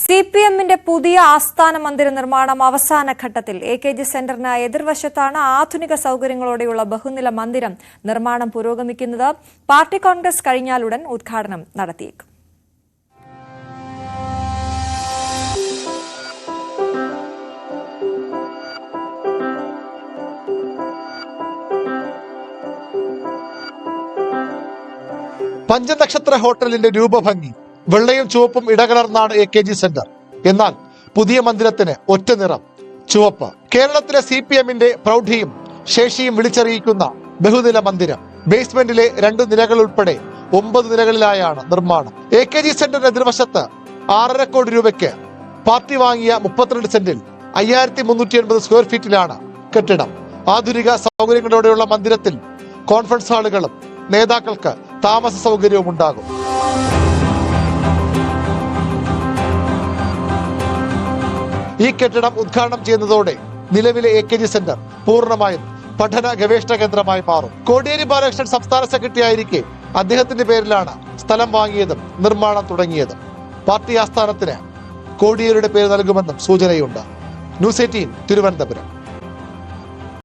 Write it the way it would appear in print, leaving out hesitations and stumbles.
CPMന്റെ പുതിയ ആസ്ഥാന മന്ദിര നിർമ്മാണം അവസാന ഘട്ടത്തിൽ. AKG സെന്ററിന് എതിർവശത്താണ് ആധുനിക സൗകര്യങ്ങളോടെയുള്ള ബഹുനില മന്ദിരം നിർമ്മാണം പുരോഗമിക്കുന്നത്. പാർട്ടി കോൺഗ്രസ് കഴിഞ്ഞാലുടൻ ഉദ്ഘാടനം നടത്തിയേക്കും. പഞ്ചനക്ഷത്ര ഹോട്ടലിന്റെ രൂപഭംഗി വെള്ളയും ചുവപ്പും ഇടകലർന്നാണ് AKG സെന്റർ. എന്നാൽ പുതിയ മന്ദിരത്തിന് ഒറ്റ നിറം ചുവപ്പ്. കേരളത്തിലെ CPMന്റെ പ്രൗഢിയും ശേഷിയും വിളിച്ചറിയിക്കുന്ന ബഹുനില മന്ദിരം. ബേസ്മെന്റിലെ 2 നിലകൾ ഉൾപ്പെടെ 9 നിലകളിലായാണ് നിർമ്മാണം. AKG സെന്ററിന്റെ എതിർവശത്ത് 6.5 കോടി രൂപയ്ക്ക് പാർട്ടി വാങ്ങിയ 32 സെന്റിൽ 5380 സ്ക്വയർ ഫീറ്റിലാണ് കെട്ടിടം. ആധുനിക സൗകര്യങ്ങളോടെയുള്ള മന്ദിരത്തിൽ കോൺഫറൻസ് ഹാളുകളും നേതാക്കൾക്ക് താമസ സൗകര്യവും ഉണ്ടാകും. ഈ കെട്ടിടം ഉദ്ഘാടനം ചെയ്യുന്നതോടെ നിലവിലെ AKG സെന്റർ പൂർണ്ണമായും പഠന ഗവേഷണ കേന്ദ്രമായി മാറും. കോടിയേരി ബാലകൃഷ്ണൻ സംസ്ഥാന സെക്രട്ടറി ആയിരിക്കെ അദ്ദേഹത്തിന്റെ പേരിലാണ് സ്ഥലം വാങ്ങിയതും നിർമ്മാണം തുടങ്ങിയതും. പാർട്ടി ആസ്ഥാനത്തിന് കോടിയേരിയുടെ പേര് നൽകുമെന്നും സൂചനയുണ്ട്. ന്യൂസ് 18 തിരുവനന്തപുരം.